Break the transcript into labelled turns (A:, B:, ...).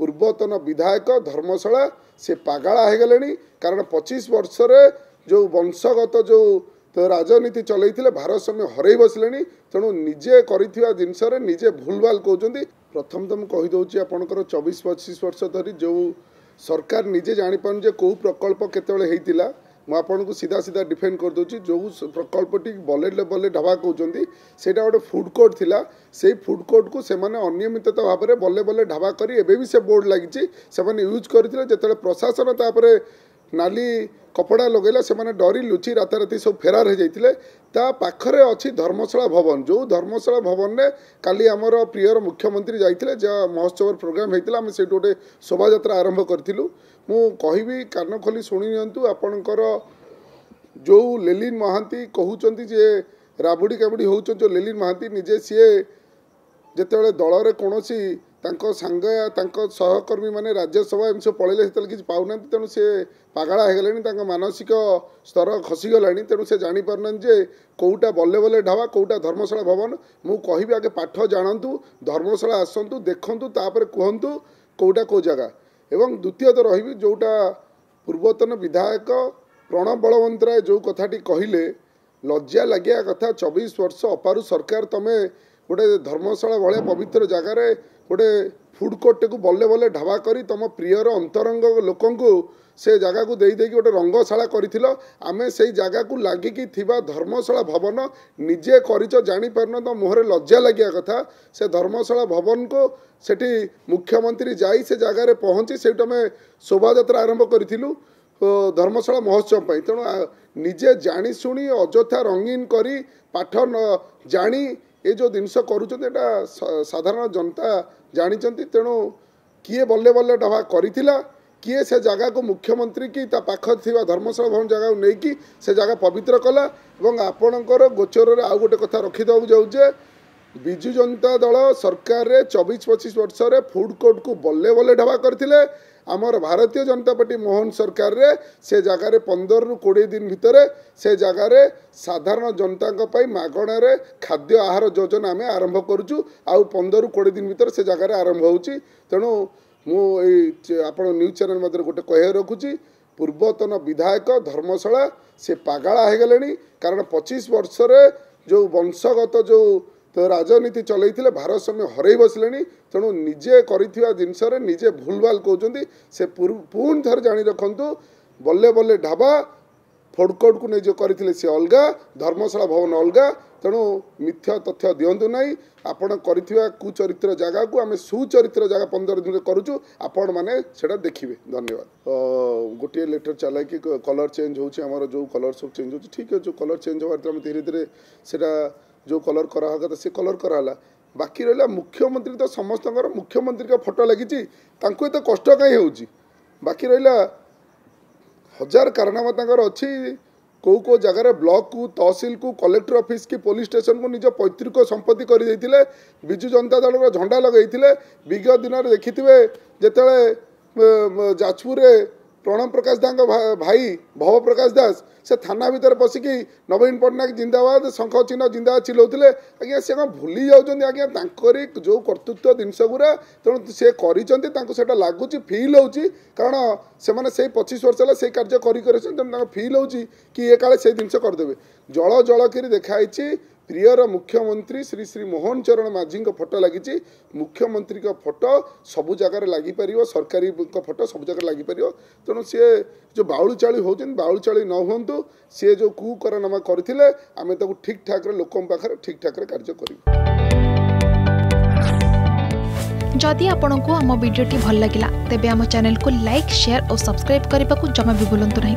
A: पूर्वतन विधायक धर्मशाला से पागला हो गले कारण 25 वर्ष जो वंशगत जो तो राजनीति चलते भारसाम्य हरई बसले तेणु निजे करिथिबा जिनस निजे भूलभाल कहते। प्रथम तो मुझे कहीदे आपंकर 24-25 वर्ष धरी जो सरकार निजे जापार जे कौ प्रकल्प केतला मुझे आपन को सीधा सीधा डिफेंड करदे जो प्रकल्पटी बल्ले बल्ले ढाबा कहते से गोटे फूड कोर्ट थिला से फूड कोर्ट को सेमाने अनियमितता भाव में बल्ले बल्ले ढाबा करी एबे भी से बोर्ड लगी से यूज करते जो प्रशासन तापर नाली कपड़ा लगेला से माने डरी लुचि राताराति सब फेरार हो जाते ता पाखरे अच्छी धर्मशाला भवन जो धर्मशाला भवन ने काली आमर प्रियर मुख्यमंत्री जाइए जहाँ महोत्सव प्रोग्राम होता आम से गोटे शोभा यात्रा आरंभ करूँ मु कहि कान खोली शुणी नियंतु आपणकर जो लेलिन महांती कहते जे राबुड़ी काबुड़ी हो जो लेलिन महांती निजे सीए जिते दल में कौन सांग सहकर्मी माने राज्यसभा एम सब पलैले किसी पाऊना तेणु से पागला हो गले मानसिक स्तर खसीगला तेणु से जापार जे कौटा बल्ले बल्ले ढाबा कौटा धर्मशाला भवन मु कहि आगे पाठ जानतु धर्मशाला आसतु देखु तापर कहतु कौटा कौ जगह एवं द्वितीय तो रही जोटा पूर्वतन विधायक प्रणव बलवंतराय जो कथाटी कहले लज्जा लगे कथा 24 वर्ष अपारू सरकार तमें गोटे धर्मशाला भाया पवित्र जगार गोटे फूड कोर्ट को बल्ले बल्ले ढाबा करी तुम प्रियर अंतरंग लोक से जगह को दे गोटे रंगशाला कर आमे से जगह को लगिकी धर्मशाला भवन निजे कर जापारन तो मुहर लज्जा लगे कथा से धर्मशाला भवन को सेठी मुख्यमंत्री जाई से जगह पहुँची से आम शोभा यात्रा आरंभ करूँ धर्मशाला महोत्सव तेणु निजे जानी शुणी अଯଥା रंगीन करी पाठ न जानी ये जो जिनस करुँचा साधारण जनता जानी तेणु किए बल्ले बल्ले ढाबा करिथिला किए से जगह को मुख्यमंत्री की पाख थिबा धर्मशाला भवन जगह नहीं से जगह पवित्र कला और आपणकर गोचर आउ गोटे कथा रखिदे जाऊे विजु जनता दल सरकार 24-25 वर्ष फूड कोर्ट को बल्ले बल्ले ढाबा करथिले आमर भारतीय जनता पार्टी मोहन सरकार रे से जगार 15 ରୁ 20 दिन भितर से जगार साधारण जनता मागणार खाद्य आहार योजना आम आरंभ करुचु आउ 15 ରୁ 20 दिन भितर से जगार आरंभ होची तेणु मुझे आप न्यूज चैनल मध्य गोटे कह रखुची पूर्वतन विधायक धर्मशाला से पागला हो गले कारण 25 वर्ष जो वंशगत जो तो राजनीति चलते भारसाम्य हरई बसले तेणु निजे करिथिबा जिनस निजे भूलभाल कहते से पुणी थर जानी रखु बल्ले बल्ले ढाबा फूड कोर्ट को नहीं जो करते सी अलगा धर्मशाला भवन अलगा तेणु मिथ्या तथ्य दिंतु ना आपण करिथिबा कुचरित्र जगह को आम सुचरित्र जगह 15 दिन करुचु आपण मैंने सेटा देखिए। धन्यवाद। गोटे लेटर चला कि कलर चेंज होमर जो कलर सब चेंज हो ठीक है जो कलर चेंज होगा धीरे धीरे से जो कलर करा था से कलर कराला बाकी रहा मुख्यमंत्री तो समस्त मुख्यमंत्री का फोटो लगी एत कष्ट कहीं हो बाकी रहा हजार कारनामा अच्छी कौ कौ जगार ब्लॉक को तहसिल को कलेक्टर ऑफिस की पुलिस स्टेशन को निज पैतृक संपत्ति कर विजु जनता दल झंडा लगे विगत दिन में देखिए जिते जाजपुर प्रणव प्रकाश दास भाई भव प्रकाश दास से थाना भितर पशिकी नवीन पट्टनायक जिंदाबाद शंख चिन्ह जिंदाबाद चिल्लाउले आज्ञा से भूली जाऊँ आज्ञा जो कर्तृत्व जिनस गुरा तेणु सी कर लगुच फिल हो कारण से 25 वर्ष है से कार्य कर फिल हो कि ये काले से जिनस करदे जल जल कर देखाई प्रियर मुख्यमंत्री श्री श्री मोहन चरण माझी फोटो लगी मुख्यमंत्री का फोटो सबू जगार लगिपर सरकारी फोटो सब जगह लगिपर तेणु सी जो बाउली चाली होती बाउली चाली न हूँ सी जो कुकरनामा करते आम ठीक ठाक लोक पाखे ठीक ठाक कार्य कर।
B: जदि आपंक आम भिडी भल लगा तेब आम चैनल को लाइक शेयर और सब्सक्राइब करने को जमा भी भूलु नहीं।